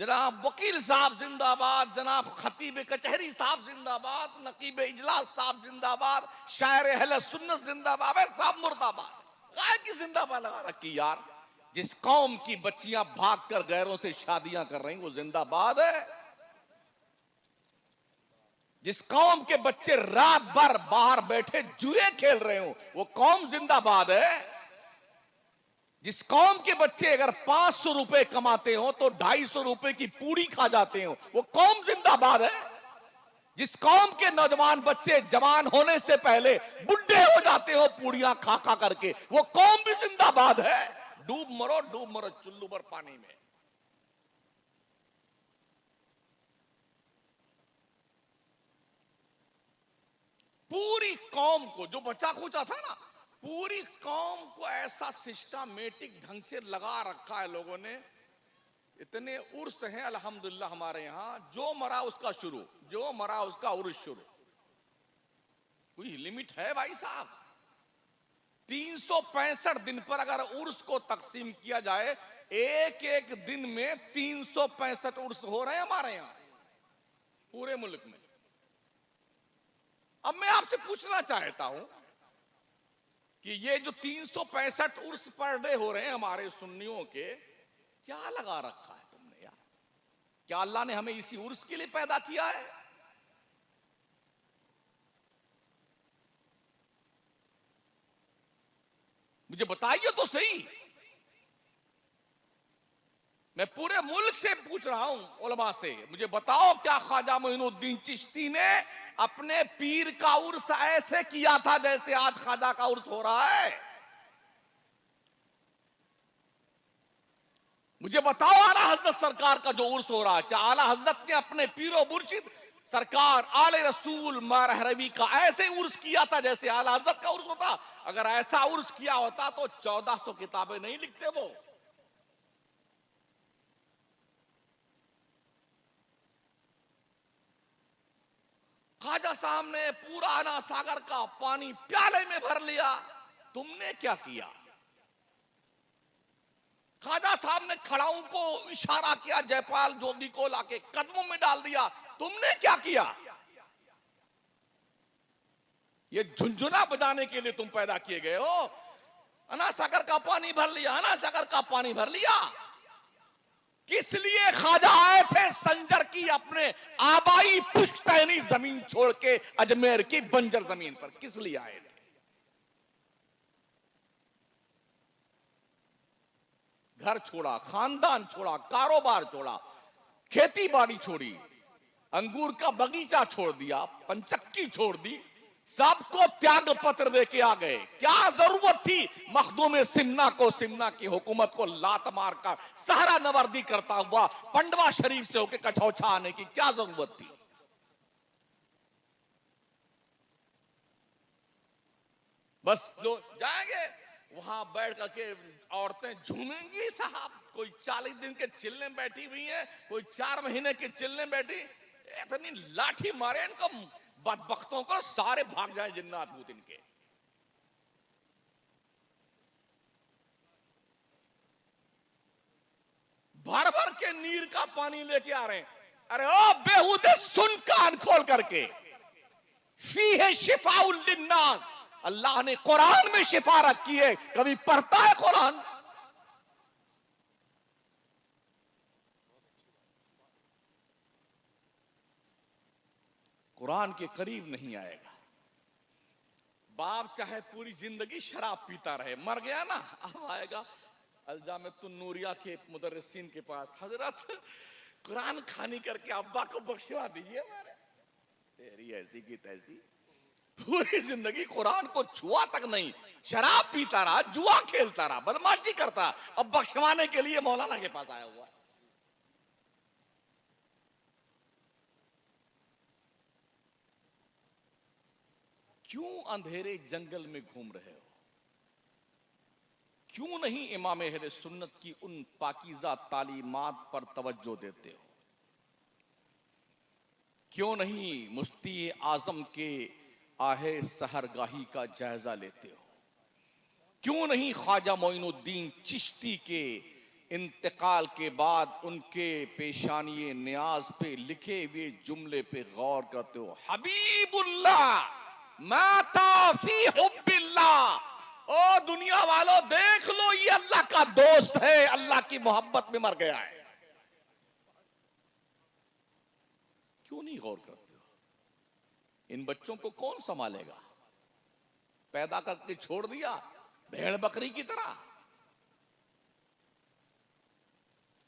जनाब वकील साहब जिंदाबाद, जनाब खतीब कचहरी साहब जिंदाबाद, नकीब इजलास साहब जिंदाबाद, शायर अहले सुन्नत जिंदाबाद। साहब मुर्दाबाद, काय की जिंदाबाद लगा रखी यार। जिस कौम की बच्चियां भागकर गैरों से शादियां कर रही वो जिंदाबाद है। जिस कौम के बच्चे रात भर बाहर बैठे जुए खेल रहे हो वो कौम जिंदाबाद है। जिस कौम के बच्चे अगर 500 रुपए कमाते हो तो 250 रुपए की पूरी खा जाते हो वो कौम जिंदाबाद है। जिस कौम के नौजवान बच्चे जवान होने से पहले बुढ़े हो जाते हो पूड़ियां खा खा करके वो कौम भी जिंदाबाद है। डूब मरो चुल्लू भर पानी में। पूरी कौम को जो बचा खुचा था ना, पूरी कौम को ऐसा सिस्टमेटिक ढंग से लगा रखा है लोगों ने। इतने उर्स हैं अल्हम्दुलिल्लाह हमारे यहां, जो मरा उसका शुरू, जो मरा उसका उर्स शुरू। कोई लिमिट है भाई साहब? 365 दिन पर अगर उर्स को तकसीम किया जाए, एक एक दिन में 365 उर्स हो रहे हैं हमारे यहां पूरे मुल्क में। अब मैं आपसे पूछना चाहता हूं कि ये जो 365 उर्स पर डे हो रहे हैं हमारे सुन्नियों के, क्या लगा रखा है तुमने यार? क्या अल्लाह ने हमें इसी उर्स के लिए पैदा किया है? मुझे बताइए तो सही। मैं पूरे मुल्क से पूछ रहा हूं उलमा से, मुझे बताओ क्या ख्वाजा मोइनुद्दीन चिश्ती ने अपने पीर का उर्स ऐसे किया था जैसे आज ख्वाजा का उर्स हो रहा है? मुझे बताओ आला हजरत सरकार का जो उर्स हो रहा है, क्या आला हजरत ने अपने पीरो मुर्शिद सरकार आले रसूल मारहरवी का ऐसे उर्स किया था जैसे आला हजरत का उर्स होता? अगर ऐसा उर्स किया होता तो 1400 किताबें नहीं लिखते वो। ख्वाजा साहब ने पूरा आना सागर का पानी प्याले में भर लिया, तुमने क्या किया? ख्वाजा साहब ने खड़ाऊ को इशारा किया, जयपाल जोगी को लाके कदमों में डाल दिया, तुमने क्या किया? ये झुंझुना बजाने के लिए तुम पैदा किए गए हो। अना सागर का पानी भर लिया, अना सागर का पानी भर लिया। किस लिए ख्वाजा आए थे संजर की अपने आबाई पुश्तैनी जमीन छोड़ के अजमेर की बंजर जमीन पर? किस लिए आए थे? घर छोड़ा, खानदान छोड़ा, कारोबार छोड़ा, खेती बाड़ी छोड़ी, अंगूर का बगीचा छोड़ दिया, पंचक्की छोड़ दी, सबको त्याग पत्र देके आ गए। क्या जरूरत थी मखदूम सिमना को, सिमना की हुकूमत को लात मार कर सहरा नवर्दी करता हुआ पंडवा शरीफ से होकर कछौछा आने की क्या जरूरत थी? बस जो जाएंगे वहां बैठ करके औरतें झूमेंगी साहब। कोई 40 दिन के चिल्ले बैठी हुई है, कोई 4 महीने के चिल्ले बैठी। इतनी लाठी मारे इनको बदबख्तों को, सारे भाग जाए जिन्नात भूत इनके। भर भर के नीर का पानी लेके आ रहे हैं। अरे ओ बेहुदे सुन कान खोल करके, फीहे शिफाउल लिन्नास, अल्लाह ने कुरान में शिफा रखी है। कभी पढ़ता है कुरान? कुरान के करीब नहीं आएगा। बाप चाहे पूरी जिंदगी शराब पीता रहे, मर गया ना, अब आएगा अल्जामतुन नूरिया के मुदर्रिसीन के पास, हजरत कुरान खानी करके अब्बा को बख्शवा दीजिए। तेरी ऐसी की तैसी, पूरी जिंदगी कुरान को छुआ तक नहीं, शराब पीता रहा, जुआ खेलता रहा, बदमाशी करता, अब बख्शवाने के लिए मौलाना के पास आया हुआ है। क्यों अंधेरे जंगल में घूम रहे हो? क्यों नहीं इमाम अहले सुन्नत की उन पाकीज़ा तालीमात पर तवज्जो देते हो? क्यों नहीं मुफ्ती आजम के आहे सहरगाही का जायजा लेते हो? क्यों नहीं ख्वाजा मोइनुद्दीन चिश्ती के इंतकाल के बाद उनके पेशानी नियाज पे लिखे हुए जुमले पे गौर करते हो, हबीबुल्लाह माता फी हुब्बिल्लाह। ओ दुनिया वालों देख लो, ये अल्लाह का दोस्त है, अल्लाह की मोहब्बत में मर गया है। क्यों नहीं गौर करते हो? इन बच्चों को कौन संभालेगा? पैदा करके छोड़ दिया भेड़ बकरी की तरह।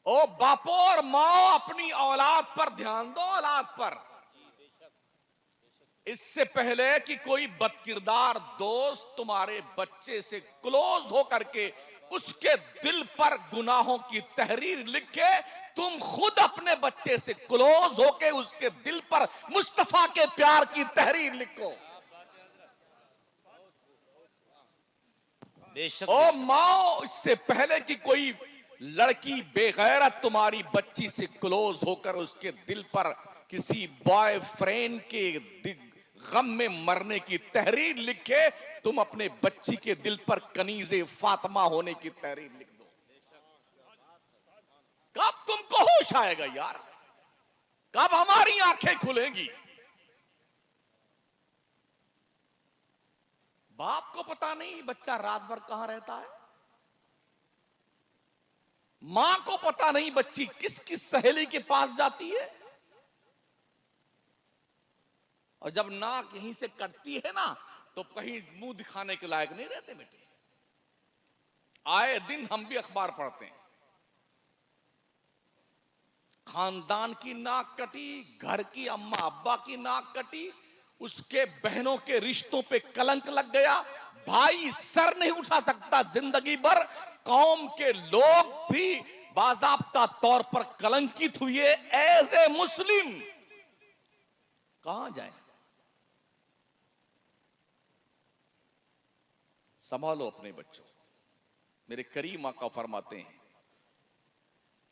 ओ बापो और माओ, अपनी औलाद पर ध्यान दो, औलाद पर। इससे पहले कि कोई बदकिरदार दोस्त तुम्हारे बच्चे से क्लोज हो करके उसके दिल पर गुनाहों की तहरीर लिखे, तुम खुद अपने बच्चे से क्लोज होके उसके दिल पर मुस्तफा के प्यार की तहरीर लिखो। बेशक ओ माओ, इससे पहले कि कोई लड़की बेगैरत तुम्हारी बच्ची से क्लोज होकर उसके दिल पर किसी बॉयफ्रेंड के गम में मरने की तहरीर लिखे, तुम अपने बच्ची के दिल पर कनीज़े फातिमा होने की तहरीर लिख दो। कब तुमको होश आएगा यार? कब हमारी आंखें खुलेंगी? बाप को पता नहीं बच्चा रात भर कहां रहता है, मां को पता नहीं बच्ची किस किस सहेली के पास जाती है, और जब नाक यहीं से कटती है ना तो कहीं मुंह दिखाने के लायक नहीं रहते बेटे। आए दिन हम भी अखबार पढ़ते हैं, खानदान की नाक कटी, घर की अम्मा अब्बा की नाक कटी, उसके बहनों के रिश्तों पे कलंक लग गया, भाई सर नहीं उठा सकता जिंदगी भर, कौम के लोग भी बाज़ाब्ता तौर पर कलंकित हुए। एज ए मुस्लिम कहां जाए? संभालो अपने बच्चों। मेरे करीम आका फरमाते हैं,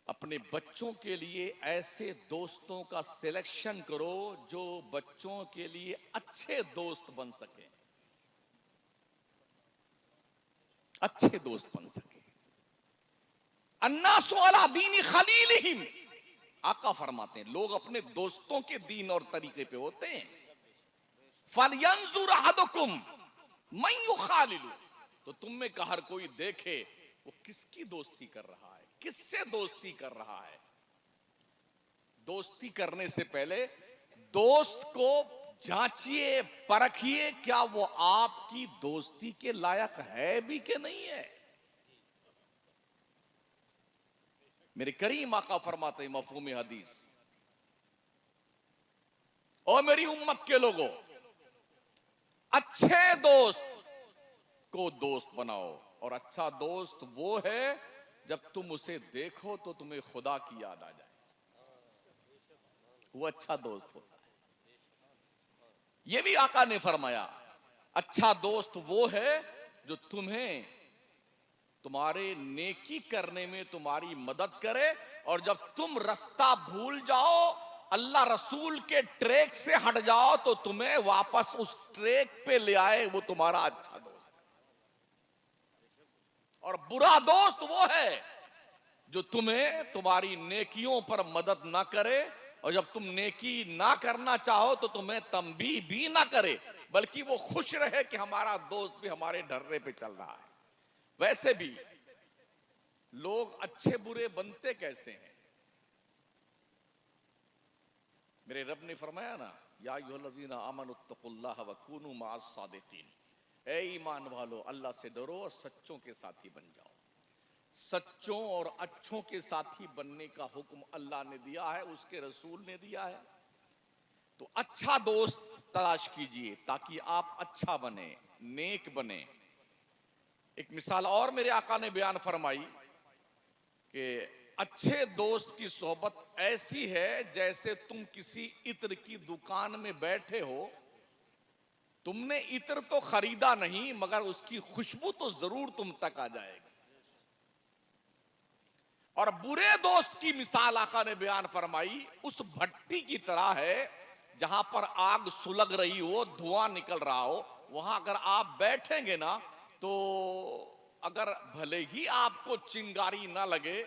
अपने बच्चों के लिए ऐसे दोस्तों का सिलेक्शन करो जो बच्चों के लिए अच्छे दोस्त बन सके, अच्छे दोस्त बन सके। अन्नासु अला दीनी खलीलिहिम, आका फरमाते हैं लोग अपने दोस्तों के दीन और तरीके पे होते हैं। फलयंजुर अहदुकुम मन युखालिलु, तो तुम में का हर कोई देखे वो किसकी दोस्ती कर रहा है, किससे दोस्ती कर रहा है। दोस्ती करने से पहले दोस्त को जांचिए, परखिए, क्या वो आपकी दोस्ती के लायक है भी कि नहीं है। मेरे करीम आका फरमाते हैं मफहूम हदीस, और मेरी उम्मत के लोगों, अच्छे दोस्त को दोस्त बनाओ, और अच्छा दोस्त वो है जब तुम उसे देखो तो तुम्हें खुदा की याद आ जाए, वो अच्छा दोस्त होता है। ये भी आका ने फरमाया, अच्छा दोस्त वो है जो तुम्हें तुम्हारे नेकी करने में तुम्हारी मदद करे, और जब तुम रास्ता भूल जाओ, अल्लाह रसूल के ट्रैक से हट जाओ, तो तुम्हें वापस उस ट्रैक पे ले आए, वो तुम्हारा अच्छा दोस्त। और बुरा दोस्त वो है जो तुम्हें तुम्हारी नेकियों पर मदद ना करे, और जब तुम नेकी ना करना चाहो तो तुम्हें तंबीह भी ना करे, बल्कि वो खुश रहे कि हमारा दोस्त भी हमारे ढर्रे पे चल रहा है। वैसे भी लोग अच्छे बुरे बनते कैसे हैं? मेरे रब ने फरमाया ना, या अय्युहल्लज़ीना आमनुत्तकुल्लाह व कूनू मअस सादिकीन, ऐ ईमान वालो अल्लाह से डरो और सच्चों के साथी बन जाओ। सच्चों और अच्छों के साथी बनने का हुक्म अल्लाह ने दिया है, उसके रसूल ने दिया है। तो अच्छा दोस्त तलाश कीजिए ताकि आप अच्छा बने, नेक बने। एक मिसाल और मेरे आका ने बयान फरमाई कि अच्छे दोस्त की सोहबत ऐसी है जैसे तुम किसी इत्र की दुकान में बैठे हो, तुमने इत्र तो खरीदा नहीं मगर उसकी खुशबू तो जरूर तुम तक आ जाएगी। और बुरे दोस्त की मिसाल आका ने बयान फरमाई उस भट्टी की तरह है जहां पर आग सुलग रही हो, धुआं निकल रहा हो, वहां अगर आप बैठेंगे ना तो अगर भले ही आपको चिंगारी ना लगे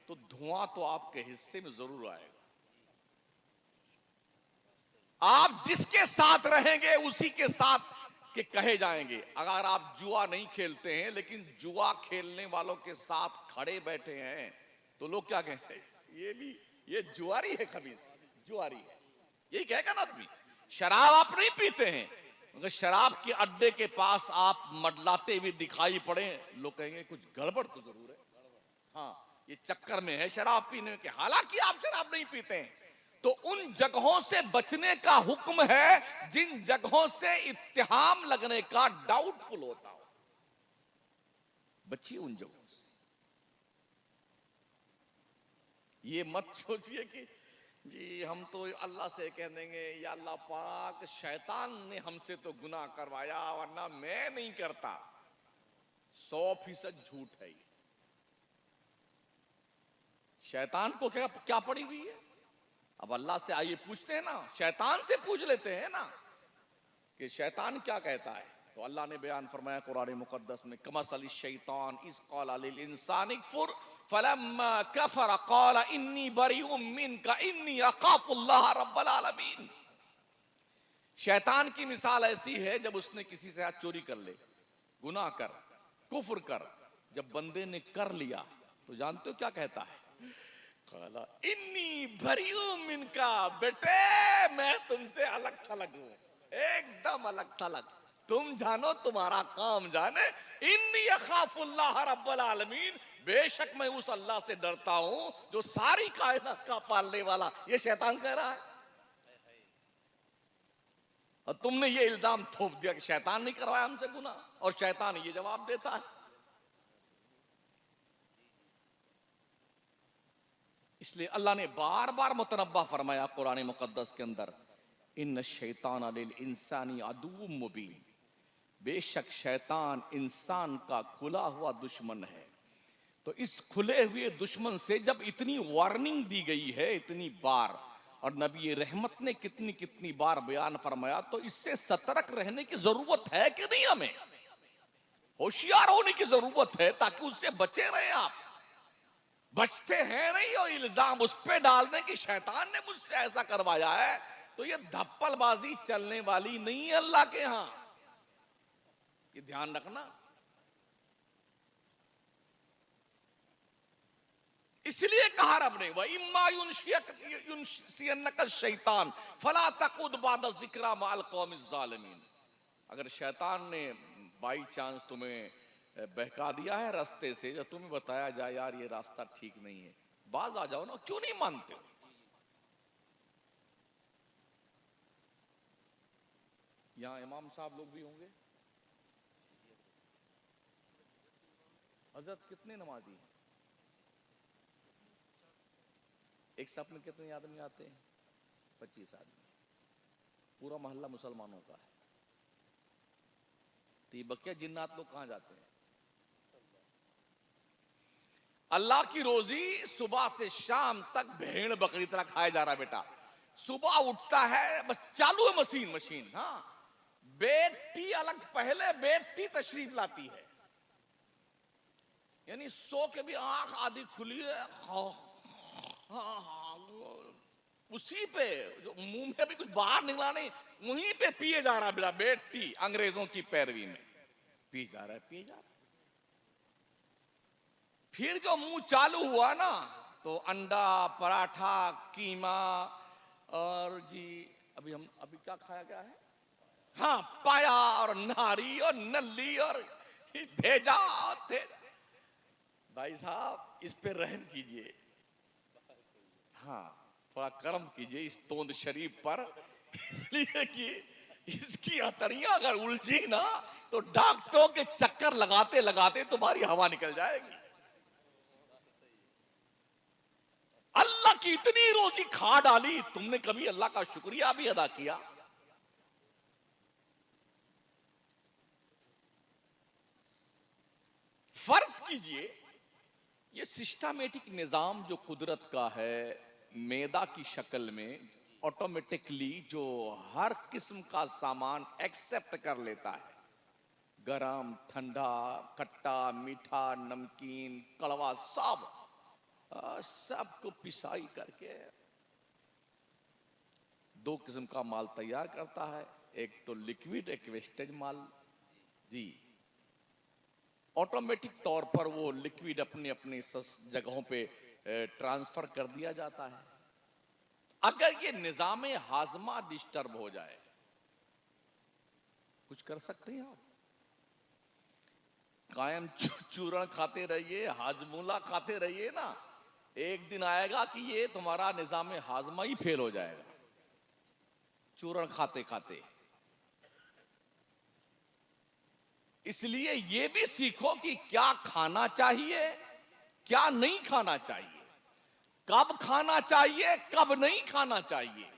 तो धुआं तो आपके हिस्से में जरूर आएगा। आप जिसके साथ रहेंगे उसी के साथ के कहे जाएंगे। अगर आप जुआ नहीं खेलते हैं लेकिन जुआ खेलने वालों के साथ खड़े बैठे हैं तो लोग क्या कहेंगे, ये जुआरी है, खबीस जुआरी है, यही कहेगा ना आदमी। शराब आप नहीं पीते हैं मगर शराब के अड्डे के पास आप मडलाते हुए दिखाई पड़े, लोग कहेंगे कुछ गड़बड़ तो जरूर है, हाँ ये चक्कर में है शराब पीने के, हालांकि आप शराब नहीं पीते हैं। तो उन जगहों से बचने का हुक्म है जिन जगहों से इत्तिहाम लगने का डाउटफुल होता हो, बचिए उन जगहों से। ये मत सोचिए कि जी हम तो अल्लाह से कह देंगे या अल्लाह पाक शैतान ने हमसे तो गुनाह करवाया वरना मैं नहीं करता। 100% झूठ है ये। शैतान को क्या क्या पड़ी हुई है? अब अल्लाह से आइए पूछते हैं ना, शैतान से पूछ लेते हैं ना कि शैतान क्या कहता है। तो अल्लाह ने बयान फरमाया कुरान मुकद्दस में, कमसली शैतान इस क़ाला लिल इंसानी कुफर फलम्मा कफर क़ाला इन्नी बरीउम मिनका इन्नी अख़ाफ़ुल्लाह रब्बल आलमीन। शैतान की मिसाल ऐसी है जब उसने किसी से हाथ चोरी कर ले, गुनाह कर, कुफ्र कर, जब बंदे ने कर लिया तो जानते हो क्या कहता है? क़ाला इन्नी बरीउम मिनका, बेटे मैं तुमसे अलग थलग हूं, एकदम अलग थलग, तुम जानो तुम्हारा काम जाने। इन्नी अख़ाफ़ुल्लाह रब्बल आलमीन, बेशक मैं उस अल्लाह से डरता हूं जो सारी कायनात का पालने वाला। ये शैतान कह रहा है और तुमने ये इल्जाम थोप दिया कि शैतान नहीं करवाया हमसे गुनाह, और शैतान ये जवाब देता है। इसलिए अल्लाह ने बार बार मुतनब्बा फरमाया कुरान मुकद्दस के अंदर, इन्न शैतान लिल इंसानी अदुव्वुम मुबीन, बेशक शैतान इंसान का खुला हुआ दुश्मन है। तो इस खुले हुए दुश्मन से जब इतनी वार्निंग दी गई है इतनी बार, और नबी रहमत ने कितनी कितनी बार बयान फरमाया, तो इससे सतर्क रहने की जरूरत है कि नहीं? हमें होशियार होने की जरूरत है ताकि उससे बचे रहे आप। बचते हैं नहीं और इल्जाम उस पे डाल दें कि शैतान ने मुझसे ऐसा करवाया है, तो ये धप्पलबाजी चलने वाली नहीं है अल्लाह के यहां, ये ध्यान रखना। इसलिए कहा रब ने, वह इम्मा युनसियन्नका शैतान फला तकुद बाद जिक्रा माल कौमिज़ ज़ालिमीन। अगर शैतान ने बाई चांस तुम्हें बहका दिया है रास्ते से, जब तुम्हें बताया जाए यार ये रास्ता ठीक नहीं है, बाज आ जाओ ना, क्यों नहीं मानते हो? यहां इमाम साहब लोग भी होंगे। हजरत कितने नमाजी हैं? एक साथ में कितने आदमी आते हैं? 25 आदमी। पूरा मोहल्ला मुसलमानों का है, तो ये बकिया जिन्नात लोग कहां जाते हैं? अल्लाह की रोजी सुबह से शाम तक भेड़ बकरी तरह खाया जा रहा है बेटा। सुबह उठता है बस चालू है मशीन मशीन, हाँ बेटी अलग, पहले बेटी तशरीफ लाती है, यानी सो के भी आंख आधी खुली है, उसी पे जो मुंह में भी कुछ बाहर निकला नहीं, वहीं पे पिए जा रहा है बेटा। बेटी अंग्रेजों की पैरवी में पी जा रहा है, पी जा रहा है। फिर जो मुंह चालू हुआ ना, तो अंडा, पराठा, कीमा, और जी अभी क्या खाया गया है? हाँ पाया और नारी और नल्ली और भेजा थे। भाई साहब इस पे रहम कीजिए, हाँ थोड़ा कर्म कीजिए इस तोंद शरीफ पर, इसलिए कि इसकी हथड़ियां अगर उलझी ना तो डॉक्टरों के चक्कर लगाते लगाते तुम्हारी हवा निकल जाएगी। अल्लाह की इतनी रोजी खा डाली, तुमने कभी अल्लाह का शुक्रिया भी अदा किया? फर्ज कीजिए ये सिस्टमेटिक निजाम जो कुदरत का है, मैदा की शक्ल में ऑटोमेटिकली जो हर किस्म का सामान एक्सेप्ट कर लेता है, गरम, ठंडा, खट्टा, मीठा, नमकीन, कड़वा, सब, सबको पिसाई करके दो किस्म का माल तैयार करता है, एक तो लिक्विड, एक वेस्टेज माल। जी, ऑटोमेटिक तौर पर वो लिक्विड अपनी अपनी जगहों पे ट्रांसफर कर दिया जाता है। अगर ये निजाम हाजमा डिस्टर्ब हो जाए, कुछ कर सकते हैं आप? कायम चूरण खाते रहिए, हाजमूला खाते रहिए ना, एक दिन आएगा कि ये तुम्हारा निजाम हाजमा ही फेल हो जाएगा, चूरण खाते खाते। इसलिए ये भी सीखो कि क्या खाना चाहिए, क्या नहीं खाना चाहिए, कब खाना चाहिए, कब नहीं खाना चाहिए,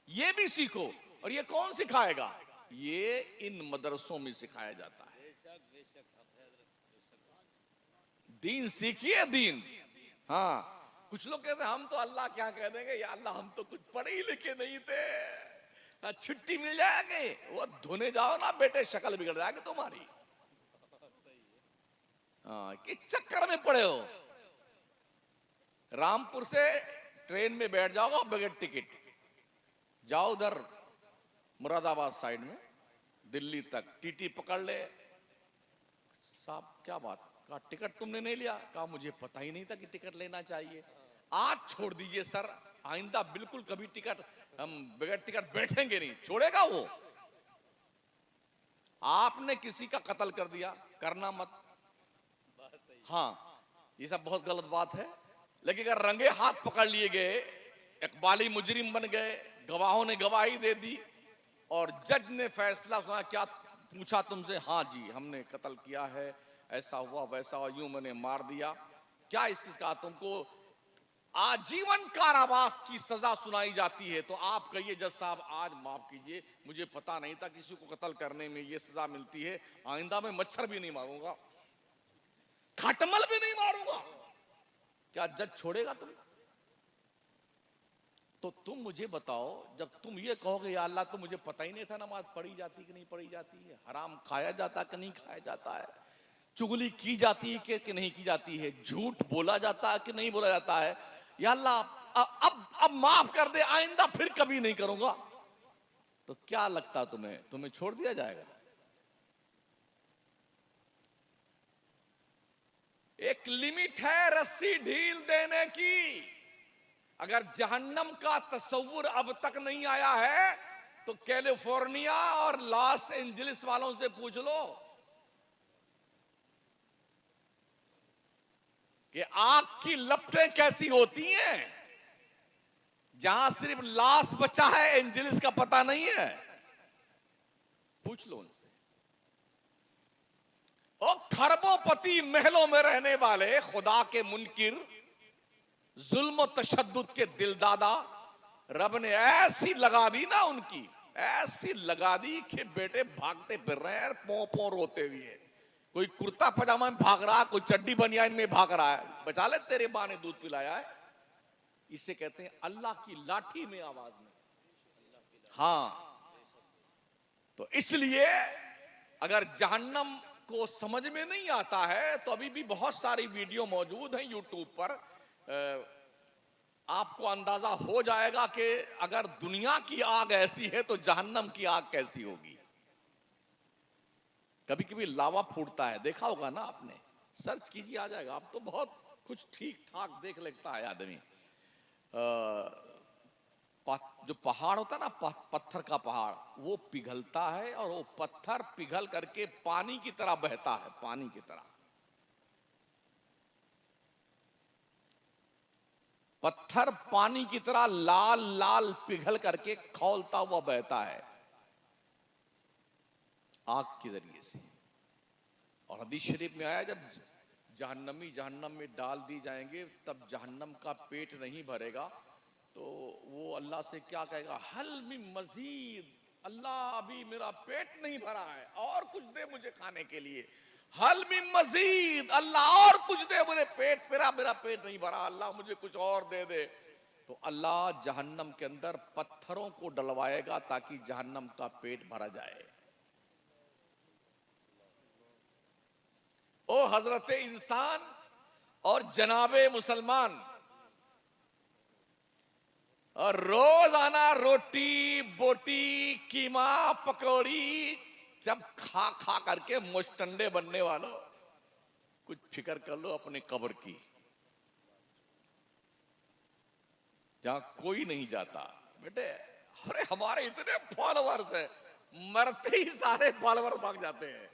ये भी सीखो। और ये कौन सिखाएगा? ये इन मदरसों में सिखाया जाता है। दीन सीखिए, दीन। हाँ, कुछ लोग कहते हैं हम तो अल्लाह क्या कह देंगे, या अल्लाह हम तो कुछ पढ़े ही लिखे नहीं थे, छुट्टी मिल जाएगी। वो धोने जाओ ना बेटे, शक्ल बिगड़ जाएगी तुम्हारी। हाँ, किस चक्कर में पड़े हो? रामपुर से ट्रेन में बैठ जाओगे बगैर टिकट, जाओ उधर मुरादाबाद साइड में दिल्ली तक, टीटी पकड़ ले। साहब क्या बात, कहा टिकट तुमने नहीं लिया? कहा मुझे पता ही नहीं था कि टिकट लेना चाहिए। आज छोड़ दीजिए सर, आइंदा बिल्कुल कभी टिकट, हम बगैर टिकट बैठेंगे नहीं। छोड़ेगा वो? आपने किसी का कत्ल कर दिया, करना मत। हाँ, ये सब बहुत गलत बात है। लेकिन अगर रंगे हाथ पकड़ लिए गए, इकबाली मुजरिम बन गए, गवाहों ने गवाही दे दी और जज ने फैसला सुना, क्या पूछा तुमसे? हाँ जी, हमने कत्ल किया है, ऐसा हुआ वैसा हुआ, यूं मैंने मार दिया, क्या इसका तुमको आजीवन कारावास की सजा सुनाई जाती है, तो आप कहिए जज साहब आज माफ कीजिए, मुझे पता नहीं था किसी को कत्ल करने में ये सजा मिलती है, आइंदा में मच्छर भी नहीं मारूंगा, खटमल भी नहीं मारूंगा। क्या जज छोड़ेगा तुम? तो तुम मुझे बताओ, जब तुम ये कहोगे या अल्लाह तो मुझे पता ही नहीं था नमाज पढ़ी जाती कि नहीं पढ़ी जाती है, हराम खाया जाता कि नहीं खाया जाता है, चुगली की जाती है कि नहीं की जाती है, झूठ बोला जाता है कि नहीं बोला जाता है, या अल्लाह अब माफ कर दे, आइंदा फिर कभी नहीं करूंगा, तो क्या लगता तुम्हें छोड़ दिया जाएगा? एक लिमिट है रस्सी ढील देने की। अगर जहन्नम का तस्वुर अब तक नहीं आया है तो कैलिफोर्निया और लॉस एंजलिस वालों से पूछ लो कि आग की लपटें कैसी होती हैं। जहां सिर्फ लाश बचा है, एंजलिस का पता नहीं है, पूछ लो उनसे। और खरबोपति महलों में रहने वाले खुदा के मुनकिर, जुल्म तशद्दुद के दिलदादा, रब ने ऐसी लगा दी ना उनकी, ऐसी लगा दी कि बेटे भागते फिर रहे हैं पौ पौ रोते हुए। कोई कुर्ता पजामा में भाग रहा है, कोई चड्डी बनियान में भाग रहा है, बचा ले तेरे मां ने दूध पिलाया है। इसे कहते हैं अल्लाह की लाठी में आवाज में। हाँ, तो इसलिए अगर जहन्नम को समझ में नहीं आता है तो अभी भी बहुत सारी वीडियो मौजूद हैं यूट्यूब पर, आपको अंदाजा हो जाएगा कि अगर दुनिया की आग ऐसी है तो जहन्नम की आग कैसी होगी। कभी कभी लावा फूटता है, देखा होगा ना आपने, सर्च कीजिए आ जाएगा। अब तो बहुत कुछ ठीक ठाक देख लेता है आदमी। जो पहाड़ होता है ना, पत्थर का पहाड़, वो पिघलता है और वो पत्थर पिघल करके पानी की तरह बहता है, पानी की तरह। पत्थर पानी की तरह लाल लाल पिघल करके खौलता हुआ बहता है आग के जरिए से। और हदीस शरीफ में आया, जब जहन्नमी जहन्नम में डाल दी जाएंगे तब जहन्नम का पेट नहीं भरेगा, तो वो अल्लाह से क्या कहेगा, हल मिन मजीद, अल्लाह अभी मेरा पेट नहीं भरा है, और कुछ दे मुझे खाने के लिए। हल मिन मजीद, अल्लाह और कुछ दे मुझे, मेरा पेट नहीं भरा, अल्लाह मुझे कुछ और दे दे। तो अल्लाह जहन्नम के अंदर पत्थरों को डलवाएगा ताकि जहन्नम का पेट भरा जाए। ओ हजरत इंसान और जनाबे मुसलमान, और रोजाना रोटी बोटी कीमा पकौड़ी जब खा खा करके मुश्तंडे बनने वालों, कुछ फिक्र कर लो अपने कब्र की, जहां कोई नहीं जाता। बेटे अरे हमारे इतने फॉलोवर्स है, मरते ही सारे फॉलोवर भाग जाते हैं।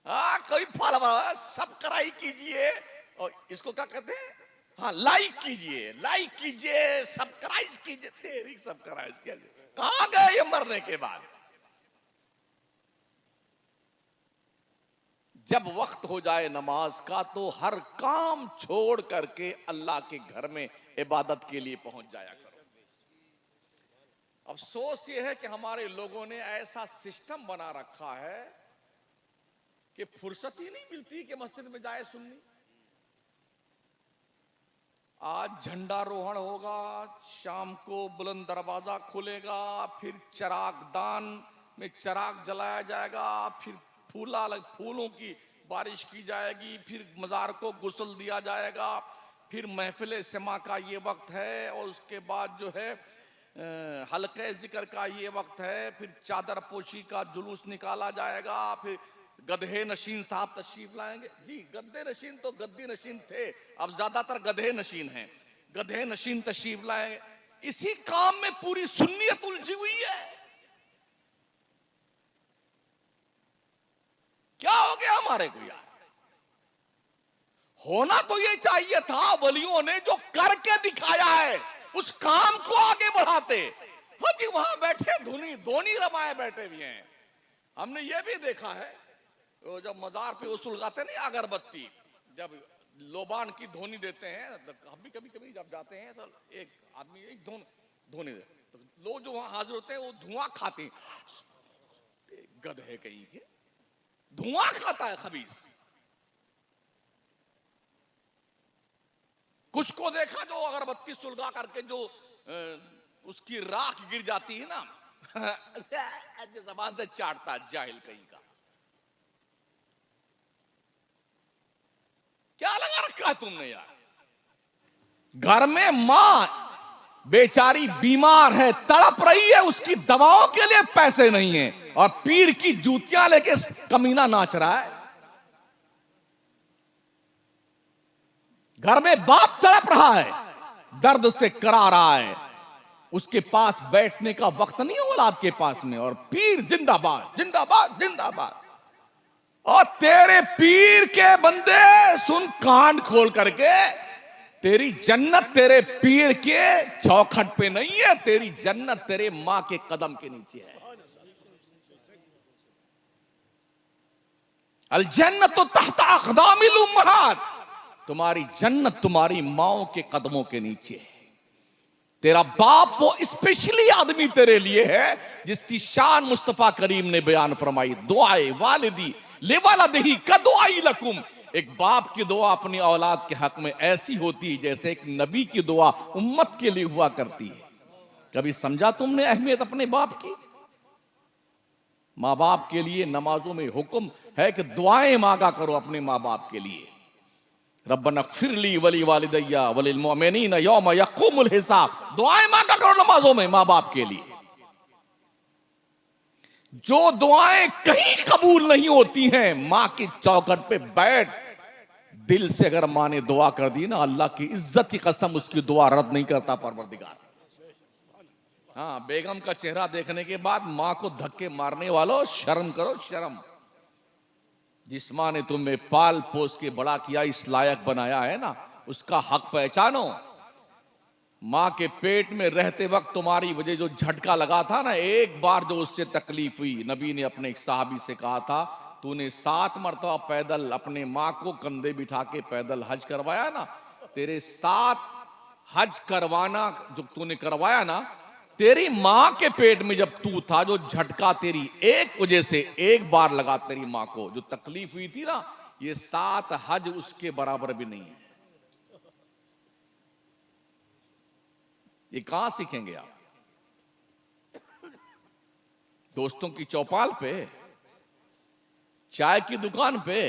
हाँ कोई फॉलोवर सब्सक्राइब कीजिए, और इसको क्या कहते हैं, हाँ लाइक कीजिए, लाइक कीजिए, सब्सक्राइब कीजिए। तेरी सब्सक्राइब किया, कहां गए ये मरने के बाद? जब वक्त हो जाए नमाज का तो हर काम छोड़ करके अल्लाह के घर में इबादत के लिए पहुंच जाया करो। अफसोस ये है कि हमारे लोगों ने ऐसा सिस्टम बना रखा है कि फुर्सत ही नहीं मिलती कि मस्जिद में जाए सुननी। आज झंडारोहण होगा, शाम को बुलंद दरवाजा खुलेगा, फिर चरागदान में चराग जलाया जाएगा, फिर फूलों की बारिश की जाएगी, फिर मजार को गुस्ल दिया जाएगा, फिर महफिल समा का ये वक्त है, और उसके बाद जो है हल्के जिक्र का ये वक्त है, फिर चादर पोशी का जुलूस निकाला जाएगा, फिर गधे नशीन साहब तशरीफ लाएंगे। जी गद्दे नशीन तो गद्दी नशीन थे, अब ज्यादातर गधे नशीन हैं। गधे नशीन तशरीफ लाएंगे। इसी काम में पूरी सुन्नियत उलझी हुई है। क्या हो गया हमारे को यार? होना तो ये चाहिए था, वलियों ने जो करके दिखाया है उस काम को आगे बढ़ाते। हाँ जी वहां बैठे धोनी रमाए बैठे भी हैं। हमने ये भी देखा है, वो जब मजार पे वो सुलगाते नहीं अगरबत्ती, जब लोबान की धोनी देते हैं, हम भी कभी कभी जब जाते हैं तो एक आदमी एक धोनी देते, तो लोग जो वहां हाजिर होते हैं वो धुआं खाते हैं। गधे कहीं के, धुआं खाता है खबीस। कुछ को देखा जो अगरबत्ती सुलगा करके जो उसकी राख गिर जाती है ना, जबान से चाटता जाहिल कहीं का। क्या लगा रखा है तुमने यार? घर में मां बेचारी बीमार है, तड़प रही है, उसकी दवाओं के लिए पैसे नहीं है, और पीर की जूतियां लेके कमीना नाच रहा है। घर में बाप तड़प रहा है, दर्द से करा रहा है, उसके पास बैठने का वक्त नहीं है औलाद के पास में, और पीर जिंदाबाद जिंदाबाद जिंदाबाद। और तेरे पीर के बंदे सुन कान खोल करके, तेरी जन्नत तेरे पीर के चौखट पे नहीं है, तेरी जन्नत तेरे मां के कदम के नीचे है। अल जन्नत तो तहत अक़दामिल उम्महात, तुम्हारी जन्नत तुम्हारी माओ के कदमों के नीचे है। तेरा बाप वो स्पेशली आदमी तेरे लिए है जिसकी शान मुस्तफा करीम ने बयान फरमाई, दुआए वालिदी लिवालिदिही कदुआई लकुम। एक बाप की दुआ अपनी औलाद के हक में ऐसी होती है जैसे एक नबी की दुआ उम्मत के लिए हुआ करती है। कभी समझा तुमने अहमियत अपने बाप की? माँ बाप के लिए नमाजों में हुक्म है कि दुआएं मांगा करो अपने माँ बाप के लिए। रब्बना ग़फ़िरली वली वालिदैया वलिल मुअमिनीना यौम यक़ूमुल हिसाब। दुआएं मांगा करो नमाजों में माँ बाप के लिए। जो दुआएं कहीं कबूल नहीं होती हैं, मां की चौखट पे बैठ दिल से अगर मां ने दुआ कर दी ना, अल्लाह की इज्जत की कसम उसकी दुआ रद्द नहीं करता परवरदिगार। हाँ, बेगम का चेहरा देखने के बाद मां को धक्के मारने वालों शर्म करो शर्म। जिस मां ने तुम्हें पाल पोस के बड़ा किया, इस लायक बनाया है ना, उसका हक पहचानो। मां के पेट में रहते वक्त तुम्हारी वजह जो झटका लगा था ना, एक बार जो उससे तकलीफ हुई, नबी ने अपने एक सहाबी से कहा था, तूने 7 मरतबा पैदल अपने मां को कंधे बिठा के पैदल हज करवाया ना, तेरे 7 हज करवाना जो तूने करवाया ना, तेरी मां के पेट में जब तू था, जो झटका तेरी एक वजह से एक बार लगा तेरी मां को, जो तकलीफ हुई थी ना, ये 7 हज उसके बराबर भी नहीं है। ये कहां सीखेंगे आप? दोस्तों की चौपाल पे, चाय की दुकान पे?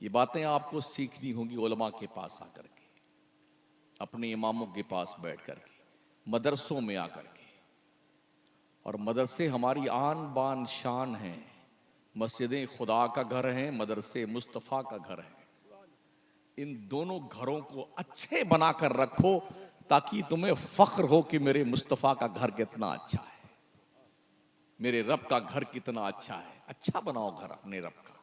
ये बातें आपको सीखनी होंगी उलमा के पास आकर के। अपने इमामों के पास बैठ करके, मदरसों में आकर के। और मदरसे हमारी आन बान शान हैं। मस्जिदें खुदा का घर हैं, मदरसे मुस्तफ़ा का घर है। इन दोनों घरों को अच्छे बनाकर रखो ताकि तुम्हें फख्र हो कि मेरे मुस्तफ़ा का घर कितना अच्छा है, मेरे रब का घर कितना अच्छा है। अच्छा बनाओ घर अपने रब का।